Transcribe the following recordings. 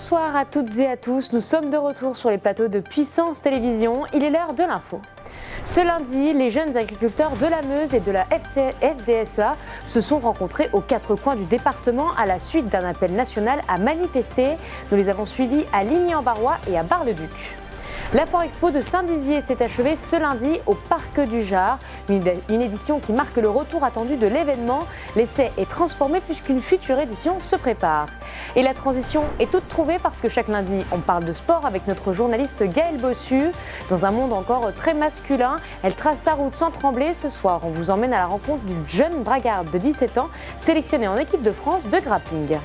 Bonsoir à toutes et à tous, nous sommes de retour sur les plateaux de Puissance Télévision, il est l'heure de l'info. Ce lundi, les jeunes agriculteurs de la Meuse et de la FDSEA se sont rencontrés aux quatre coins du département à la suite d'un appel national à manifester. Nous les avons suivis à Ligny-en-Barrois et à Bar-le-Duc. La Foire Expo de Saint-Dizier s'est achevée ce lundi au Parc du Jard, une édition qui marque le retour attendu de l'événement. L'essai est transformé puisqu'une future édition se prépare. Et la transition est toute trouvée parce que chaque lundi, on parle de sport avec notre journaliste Gaëlle Bossu. Dans un monde encore très masculin, elle trace sa route sans trembler. Ce soir, on vous emmène à la rencontre d'une jeune bragarde de 17 ans, sélectionnée en équipe de France de grappling.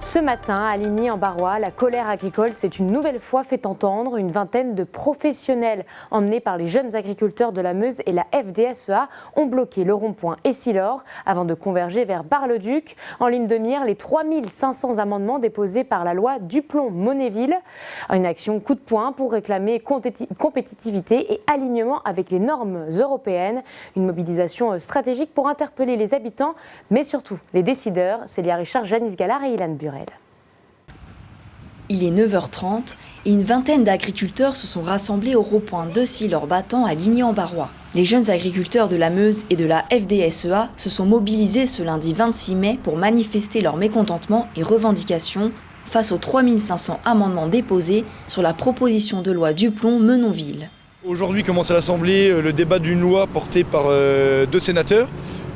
Ce matin, à Ligny-en-Barrois, la colère agricole s'est une nouvelle fois fait entendre. Une vingtaine de professionnels emmenés par les jeunes agriculteurs de la Meuse et la FDSEA ont bloqué le rond-point Essilor avant de converger vers Bar-le-Duc. En ligne de mire, les 3500 amendements déposés par la loi Duplon-Monéville. Une action coup de poing pour réclamer compétitivité et alignement avec les normes européennes. Une mobilisation stratégique pour interpeller les habitants, mais surtout les décideurs. Célia Richard, Janice Gallard et Ilan Burel. Il est 9h30 et une vingtaine d'agriculteurs se sont rassemblés au rond-point d'Essilor-Battant à Ligny-en-Barrois. Les jeunes agriculteurs de la Meuse et de la FDSEA se sont mobilisés ce lundi 26 mai pour manifester leur mécontentement et revendications face aux 3500 amendements déposés sur la proposition de loi Duplon-Menonville. Aujourd'hui commence à l'Assemblée le débat d'une loi portée par deux sénateurs,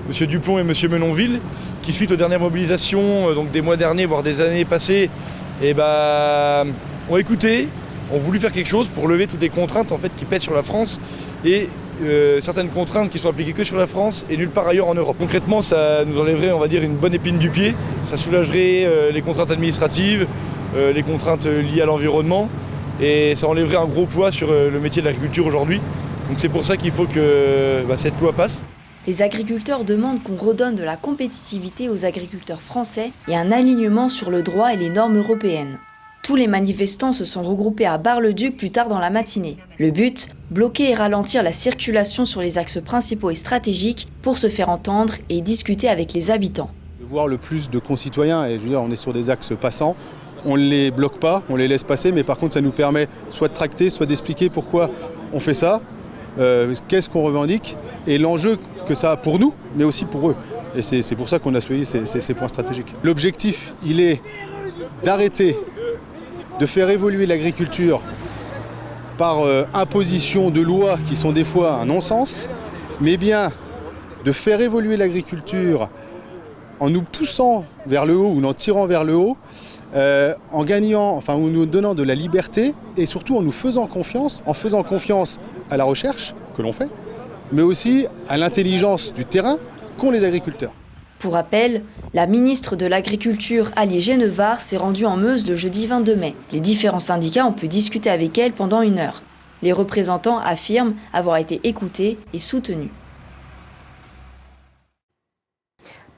M. Duplon et M. Menonville, qui suite aux dernières mobilisations donc des mois derniers, voire des années passées, ont écouté, ont voulu faire quelque chose pour lever toutes les contraintes en fait, qui pèsent sur la France et certaines contraintes qui sont appliquées que sur la France et nulle part ailleurs en Europe. Concrètement, ça nous enlèverait, on va dire, une bonne épine du pied. Ça soulagerait les contraintes administratives, les contraintes liées à l'environnement et ça enlèverait un gros poids sur le métier de l'agriculture aujourd'hui. Donc c'est pour ça qu'il faut que cette loi passe. Les agriculteurs demandent qu'on redonne de la compétitivité aux agriculteurs français et un alignement sur le droit et les normes européennes. Tous les manifestants se sont regroupés à Bar-le-Duc plus tard dans la matinée. Le but, bloquer et ralentir la circulation sur les axes principaux et stratégiques pour se faire entendre et discuter avec les habitants. De voir le plus de concitoyens, et je veux dire, on est sur des axes passants, on ne les bloque pas, on les laisse passer, mais par contre ça nous permet soit de tracter, soit d'expliquer pourquoi on fait ça, qu'est-ce qu'on revendique et l'enjeu que ça a pour nous, mais aussi pour eux. Et c'est pour ça qu'on a choisi ces points stratégiques. L'objectif, il est d'arrêter de faire évoluer l'agriculture par imposition de lois qui sont des fois un non-sens, mais bien de faire évoluer l'agriculture en nous poussant vers le haut ou en tirant vers le haut, en gagnant, en nous donnant de la liberté et surtout en nous faisant confiance à la recherche que l'on fait, mais aussi à l'intelligence du terrain qu'ont les agriculteurs. Pour rappel, la ministre de l'Agriculture, Aly Genevard, s'est rendue en Meuse le jeudi 22 mai. Les différents syndicats ont pu discuter avec elle pendant 1 heure. Les représentants affirment avoir été écoutés et soutenus.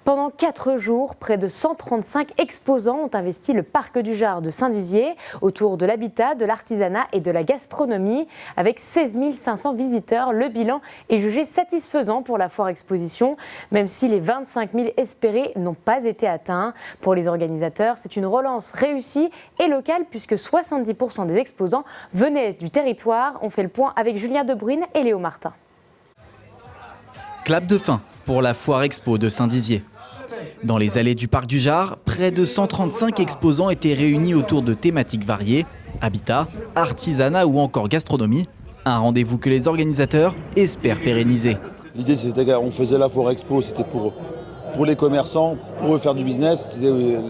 Pendant 4 jours, près de 135 exposants ont investi le Parc du Jard de Saint-Dizier autour de l'habitat, de l'artisanat et de la gastronomie. Avec 16 500 visiteurs, le bilan est jugé satisfaisant pour la foire exposition, même si les 25 000 espérés n'ont pas été atteints. Pour les organisateurs, c'est une relance réussie et locale puisque 70% des exposants venaient du territoire. On fait le point avec Julien Debrune et Léo Martin. Clap de fin pour la foire expo de Saint-Dizier. Dans les allées du Parc du Jard, près de 135 exposants étaient réunis autour de thématiques variées, habitat, artisanat ou encore gastronomie. Un rendez-vous que les organisateurs espèrent pérenniser. L'idée, c'était qu'on faisait la foire expo, c'était pour les commerçants, pour eux faire du business.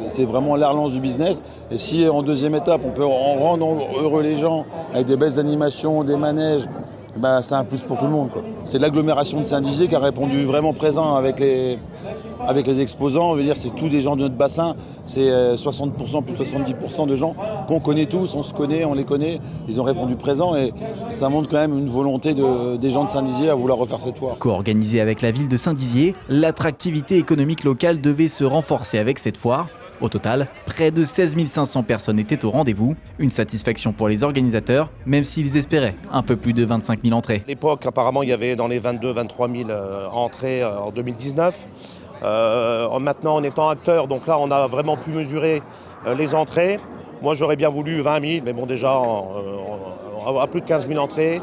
C'est vraiment la relance du business. Et si en deuxième étape, on peut en rendre heureux les gens avec des belles animations, des manèges, c'est un plus pour tout le monde, quoi. C'est l'agglomération de Saint-Dizier qui a répondu vraiment présent avec les exposants. On veut dire, c'est tous des gens de notre bassin. C'est 60%, plus de 70% de gens qu'on connaît tous, on se connaît, on les connaît. Ils ont répondu présent et ça montre quand même une volonté des gens de Saint-Dizier à vouloir refaire cette foire. Co-organisée avec la ville de Saint-Dizier, l'attractivité économique locale devait se renforcer avec cette foire. Au total, près de 16 500 personnes étaient au rendez-vous. Une satisfaction pour les organisateurs, même s'ils espéraient un peu plus de 25 000 entrées. À l'époque, apparemment, il y avait dans les 22-23 000 entrées en 2019. Maintenant, en étant acteur, donc là, on a vraiment pu mesurer les entrées. Moi, j'aurais bien voulu 20 000, mais bon, déjà, à plus de 15 000 entrées.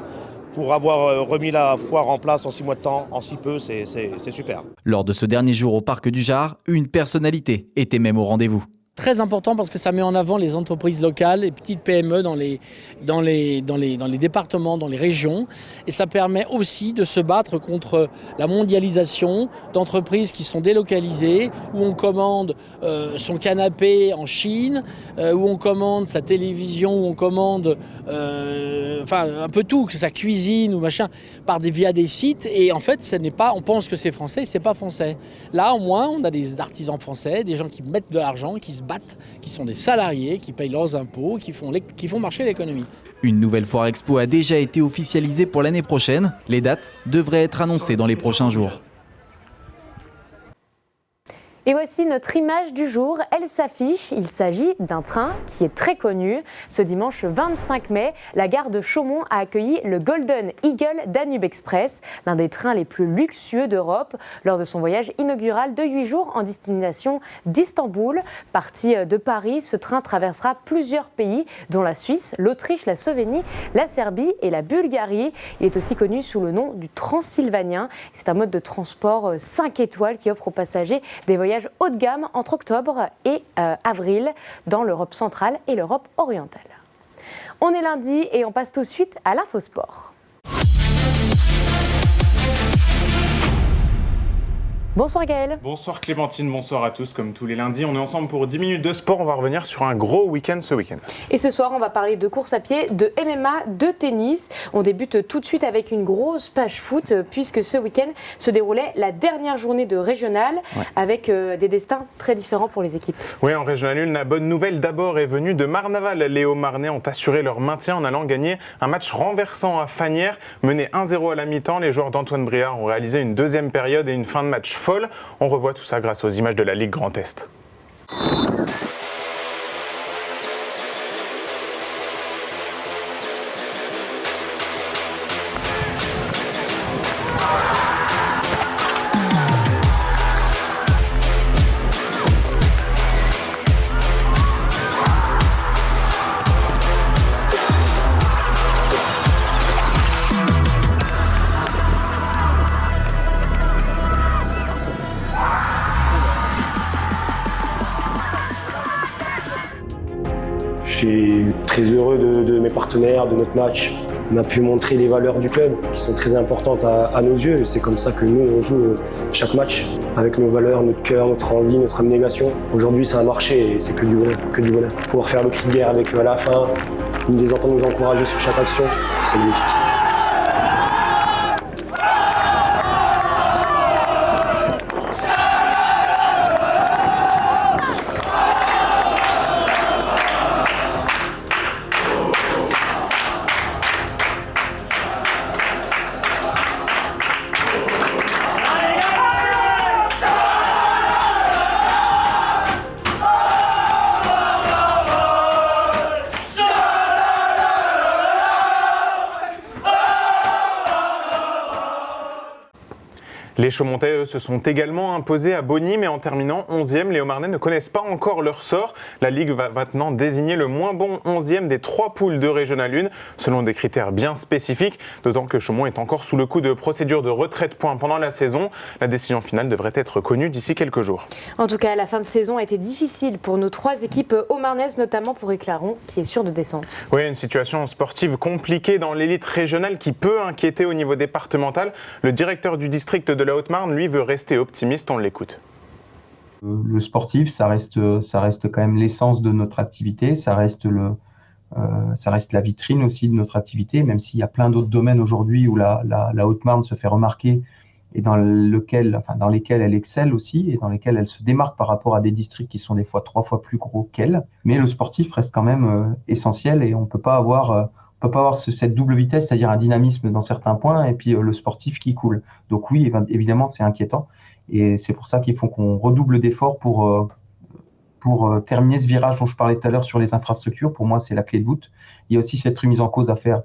Pour avoir remis la foire en place en 6 mois de temps, en si peu, c'est super. Lors de ce dernier jour au Parc du Jard, une personnalité était même au rendez-vous. Très important parce que ça met en avant les entreprises locales, les petites PME dans les départements, dans les régions. Et ça permet aussi de se battre contre la mondialisation d'entreprises qui sont délocalisées, où on commande son canapé en Chine, où on commande sa télévision, où on commande un peu tout, que sa cuisine ou machin, via des sites. Et en fait, on pense que c'est français, c'est pas français. Là, au moins, on a des artisans français, des gens qui mettent de l'argent, qui se battent, qui sont des salariés, qui payent leurs impôts, qui font marcher l'économie. Une nouvelle foire expo a déjà été officialisée pour l'année prochaine. Les dates devraient être annoncées dans les prochains jours. Et voici notre image du jour, elle s'affiche, il s'agit d'un train qui est très connu. Ce dimanche 25 mai, la gare de Chaumont a accueilli le Golden Eagle Danube Express, l'un des trains les plus luxueux d'Europe, lors de son voyage inaugural de 8 jours en destination d'Istanbul. Parti de Paris, ce train traversera plusieurs pays, dont la Suisse, l'Autriche, la Slovénie, la Serbie et la Bulgarie. Il est aussi connu sous le nom du Transylvanien. C'est un mode de transport 5 étoiles qui offre aux passagers des voyages haut de gamme entre octobre et avril dans l'Europe centrale et l'Europe orientale. On est lundi et on passe tout de suite à l'Infosport. Bonsoir Gaël. Bonsoir Clémentine, bonsoir à tous. Comme tous les lundis, on est ensemble pour 10 minutes de sport. On va revenir sur un gros week-end ce week-end. Et ce soir, on va parler de course à pied, de MMA, de tennis. On débute tout de suite avec une grosse page foot, puisque ce week-end se déroulait la dernière journée de régional, avec des destins très différents pour les équipes. Oui, en régional 1, la bonne nouvelle d'abord est venue de Marnaval. Les Hauts-Marnais ont assuré leur maintien en allant gagner un match renversant à Fagnières. Mené 1-0 à la mi-temps, les joueurs d'Antoine Briard ont réalisé une deuxième période et une fin de match folle. On revoit tout ça grâce aux images de la Ligue Grand Est. Je suis très heureux de mes partenaires, de notre match. On a pu montrer les valeurs du club qui sont très importantes à nos yeux. C'est comme ça que nous, on joue chaque match avec nos valeurs, notre cœur, notre envie, notre abnégation. Aujourd'hui, ça a marché et c'est que du bonheur, que du bonheur. Pouvoir faire le cri de guerre avec eux à la fin, les entendre nous encourager sur chaque action, c'est magnifique. Les Chaumontais, eux, se sont également imposés à Bonny, mais en terminant 11e, les Hauts-Marnais ne connaissent pas encore leur sort. La Ligue va maintenant désigner le moins bon 11e des 3 poules de Régional 1, selon des critères bien spécifiques, d'autant que Chaumont est encore sous le coup de procédures de retrait de points pendant la saison. La décision finale devrait être connue d'ici quelques jours. En tout cas, la fin de saison a été difficile pour nos 3 équipes haut-marnaises, notamment pour Éclaron, qui est sûr de descendre. Oui, une situation sportive compliquée dans l'élite régionale qui peut inquiéter au niveau départemental. Le directeur du district de la Haute-Marne, lui, veut rester optimiste, on l'écoute. Le sportif, ça reste quand même l'essence de notre activité, ça reste la vitrine aussi de notre activité, même s'il y a plein d'autres domaines aujourd'hui où la Haute-Marne se fait remarquer et dans lesquels elle excelle aussi et dans lesquels elle se démarque par rapport à des districts qui sont des fois 3 fois plus gros qu'elle. Mais le sportif reste quand même essentiel et on peut pas avoir cette double vitesse, c'est-à-dire un dynamisme dans certains points et puis le sportif qui coule. Donc oui, évidemment, c'est inquiétant et c'est pour ça qu'il faut qu'on redouble d'efforts pour pour terminer ce virage dont je parlais tout à l'heure sur les infrastructures. Pour moi, c'est la clé de voûte. Il y a aussi cette remise en cause à faire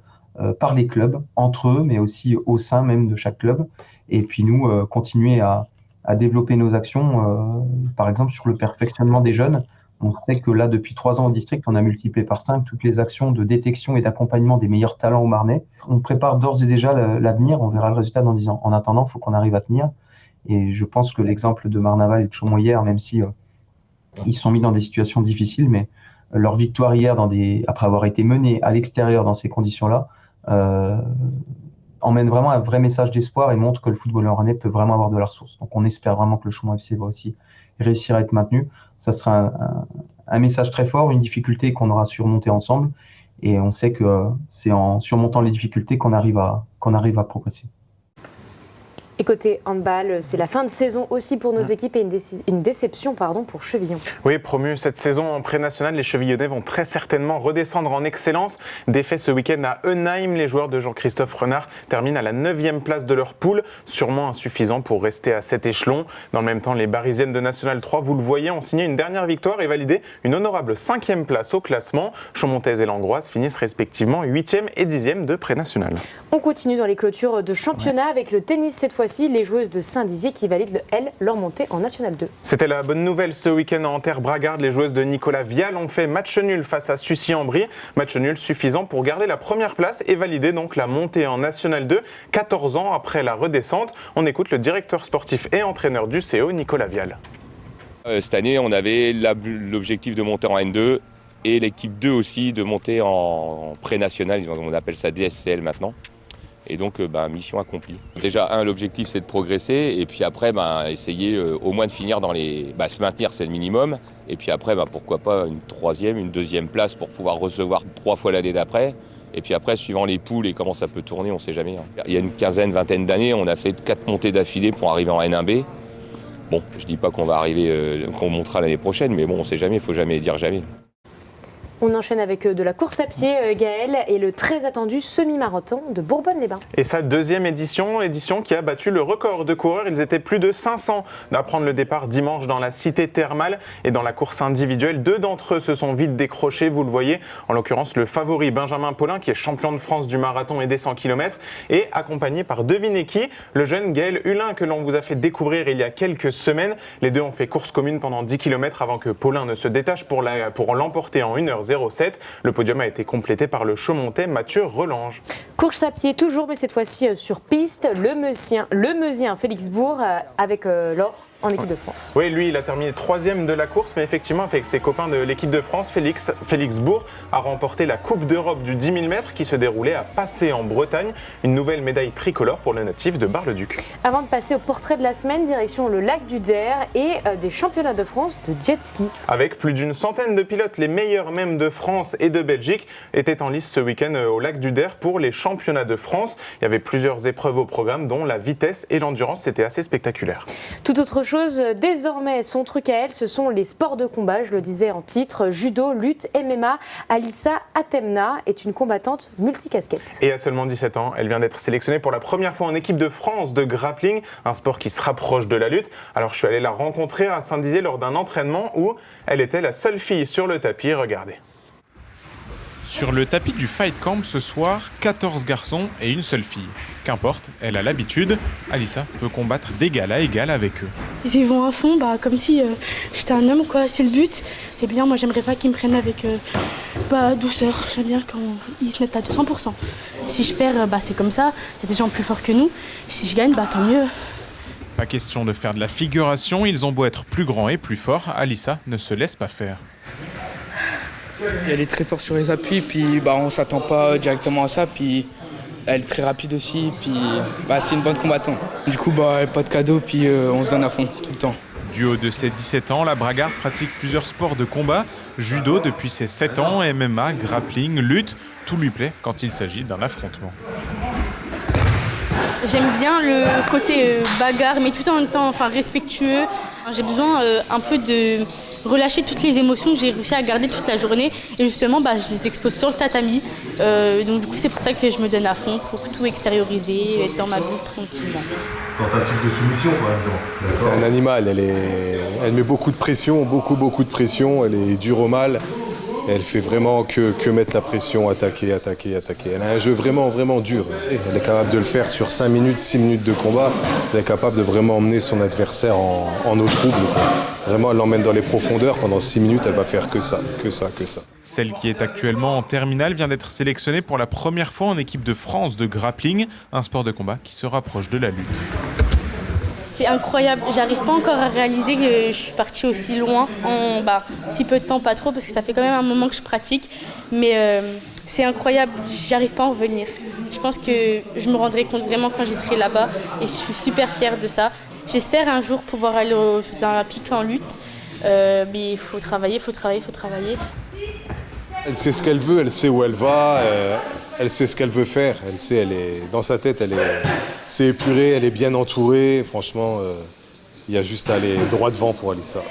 par les clubs, entre eux, mais aussi au sein même de chaque club. Et puis nous, continuer à développer nos actions, par exemple sur le perfectionnement des jeunes. On sait que là, depuis 3 ans au district, on a multiplié par 5 toutes les actions de détection et d'accompagnement des meilleurs talents au Marnais. On prépare d'ores et déjà l'avenir, on verra le résultat dans 10 ans. En attendant, il faut qu'on arrive à tenir. Et je pense que l'exemple de Marnaval et de Chaumont hier, même si ils se sont mis dans des situations difficiles, mais leur victoire hier, après avoir été menés à l'extérieur dans ces conditions-là, emmène vraiment un vrai message d'espoir et montre que le football marnais peut vraiment avoir de la ressource. Donc on espère vraiment que le Chaumont FC va aussi réussir à être maintenu. Ça sera un message très fort, une difficulté qu'on aura surmontée ensemble. Et on sait que c'est en surmontant les difficultés qu'on arrive à progresser. Et côté handball, c'est la fin de saison aussi pour nos équipes et une déception pour Chevillon. Oui, promu cette saison en pré-national, les Chevillonnais vont très certainement redescendre en excellence. Défait ce week-end à Eunheim, les joueurs de Jean-Christophe Renard terminent à la 9e place de leur poule, sûrement insuffisant pour rester à cet échelon. Dans le même temps, les Barisiennes de National 3, vous le voyez, ont signé une dernière victoire et validé une honorable 5e place au classement. Chaumont-Thèse et Langroise finissent respectivement 8e et 10e de pré-national. On continue dans les clôtures de championnat avec le tennis cette fois. Les joueuses de Saint-Dizier qui valident, leur montée en National 2. C'était la bonne nouvelle ce week-end en terre bragarde. Les joueuses de Nicolas Vial ont fait match nul face à Sucy-en-Brie. Match nul suffisant pour garder la première place et valider donc la montée en National 2, 14 ans après la redescente. On écoute le directeur sportif et entraîneur du CO, Nicolas Vial. Cette année, on avait l'objectif de monter en N2 et l'équipe 2 aussi de monter en pré-national. On appelle ça DSCL maintenant. Et donc, mission accomplie. Déjà, l'objectif, c'est de progresser. Et puis après, essayer au moins de finir dans les... se maintenir, c'est le minimum. Et puis après, pourquoi pas une 3e, une 2e place pour pouvoir recevoir 3 fois l'année d'après. Et puis après, suivant les poules et comment ça peut tourner, on ne sait jamais. Il y a une vingtaine d'années, on a fait 4 montées d'affilée pour arriver en N1B. Bon, je ne dis pas qu'on va arriver, qu'on montera l'année prochaine, mais bon, on ne sait jamais, il ne faut jamais dire jamais. On enchaîne avec de la course à pied, Gaël, et le très attendu semi-marathon de Bourbonne-les-Bains. Et sa 2e édition qui a battu le record de coureurs. Ils étaient plus de 500 à prendre le départ dimanche dans la cité thermale. Et dans la course individuelle, 2 d'entre eux se sont vite décrochés, vous le voyez. En l'occurrence, le favori Benjamin Paulin, qui est champion de France du marathon et des 100 km, et accompagné par, devinez qui, le jeune Gaël Hulin, que l'on vous a fait découvrir il y a quelques semaines. Les deux ont fait course commune pendant 10 km avant que Paulin ne se détache pour l'emporter en 1h07. Le podium a été complété par le Chaumontais Mathieu Relange. Course à pied toujours, mais cette fois-ci sur piste. Le Meusien Félix Bourg avec l'or en équipe de France. Oui, lui, il a terminé 3e de la course, mais effectivement, avec ses copains de l'équipe de France, Félix Bourg a remporté la Coupe d'Europe du 10 000 mètres qui se déroulait à Passé en Bretagne. Une nouvelle médaille tricolore pour le natif de Bar-le-Duc. Avant de passer au portrait de la semaine, direction le lac du Der et des championnats de France de jet ski. Avec plus d'une centaine de pilotes, les meilleurs même de France et de Belgique étaient en lice ce week-end au lac du Der pour les championnats de France. Il y avait plusieurs épreuves au programme, dont la vitesse et l'endurance. C'était assez spectaculaire. Tout autre chose, désormais, son truc à elle, ce sont les sports de combat. Je le disais en titre, judo, lutte, MMA. Alissa Atemna est une combattante multicasquette. Et à seulement 17 ans, elle vient d'être sélectionnée pour la première fois en équipe de France de grappling, un sport qui se rapproche de la lutte. Alors je suis allé la rencontrer à Saint-Dizier lors d'un entraînement où elle était la seule fille sur le tapis. Regardez. Sur le tapis du Fight Camp ce soir, 14 garçons et une seule fille. Qu'importe, elle a l'habitude, Alissa peut combattre d'égal à égal avec eux. Ils y vont à fond, comme si j'étais un homme, quoi. C'est le but. C'est bien, moi j'aimerais pas qu'ils me prennent avec douceur. J'aime bien quand ils se mettent à 200%. Si je perds, c'est comme ça, il y a des gens plus forts que nous. Et si je gagne, tant mieux. Pas question de faire de la figuration, ils ont beau être plus grands et plus forts, Alissa ne se laisse pas faire. Elle est très forte sur les appuis, puis on s'attend pas directement à ça, puis elle est très rapide aussi, puis c'est une bonne combattante. Du coup, pas de cadeau, puis on se donne à fond tout le temps. Du haut de ses 17 ans, la bragarde pratique plusieurs sports de combat, judo depuis ses 7 ans, MMA, grappling, lutte, tout lui plaît quand il s'agit d'un affrontement. J'aime bien le côté bagarre, mais tout en même temps respectueux. J'ai besoin un peu de relâcher toutes les émotions que j'ai réussi à garder toute la journée. Et justement, je les expose sur le tatami. Donc du coup, c'est pour ça que je me donne à fond pour tout extérioriser, être dans ma bulle tranquillement. Tentative de soumission, par exemple. C'est un animal, elle met beaucoup de pression, beaucoup de pression. Elle est dure au mal. Elle fait vraiment que mettre la pression, attaquer. Elle a un jeu vraiment dur. Elle est capable de le faire sur 5 minutes, 6 minutes de combat. Elle est capable de vraiment emmener son adversaire en eau trouble. Vraiment, elle l'emmène dans les profondeurs. Pendant 6 minutes, elle va faire que ça. Celle qui est actuellement en terminale vient d'être sélectionnée pour la première fois en équipe de France de grappling, un sport de combat qui se rapproche de la lutte. C'est incroyable, j'arrive pas encore à réaliser que je suis partie aussi loin en si peu de temps, pas trop, parce que ça fait quand même un moment que je pratique, mais c'est incroyable, j'arrive pas à en revenir. Je pense que je me rendrai compte vraiment quand j'y serai là-bas et je suis super fière de ça. J'espère un jour pouvoir aller aux Jeux Olympiques en lutte, mais il faut travailler. Elle sait ce qu'elle veut, elle sait où elle va, elle sait ce qu'elle veut faire, elle est dans sa tête, c'est épuré, elle est bien entourée. Franchement, il y a juste à aller droit devant pour Alissa.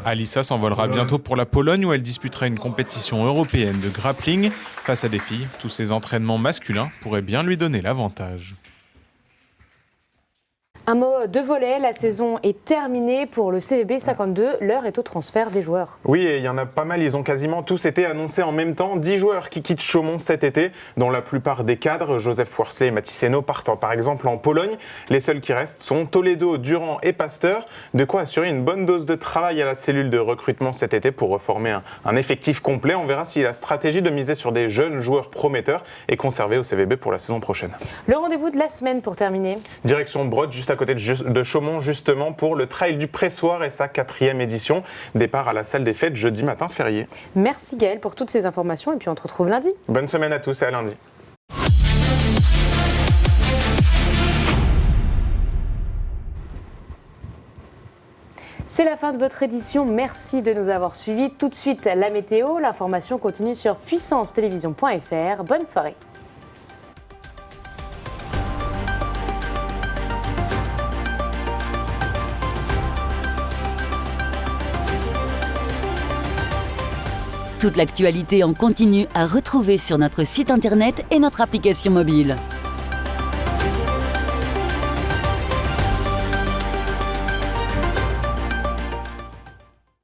Alissa s'envolera bientôt pour la Pologne où elle disputera une compétition européenne de grappling. Face à des filles, tous ces entraînements masculins pourraient bien lui donner l'avantage. Un mot de volley, la saison est terminée pour le CVB 52. L'heure est au transfert des joueurs. Oui, et il y en a pas mal, ils ont quasiment tous été annoncés en même temps. 10 joueurs qui quittent Chaumont cet été, dont la plupart des cadres. Joseph Worsley et Mathis Hainaut partent par exemple en Pologne. Les seuls qui restent sont Toledo, Durand et Pasteur. De quoi assurer une bonne dose de travail à la cellule de recrutement cet été pour reformer un effectif complet. On verra si la stratégie de miser sur des jeunes joueurs prometteurs est conservée au CVB pour la saison prochaine. Le rendez-vous de la semaine pour terminer. Direction Brod, juste à côté de Chaumont, justement, pour le Trail du Pressoir et sa 4e édition. Départ à la salle des fêtes jeudi matin férié. Merci Gaël pour toutes ces informations et puis on te retrouve lundi. Bonne semaine à tous et à lundi. C'est la fin de votre édition, merci de nous avoir suivis. Tout de suite la météo, l'information continue sur puissancetélévision.fr. Bonne soirée. Toute l'actualité en continu à retrouver sur notre site internet et notre application mobile.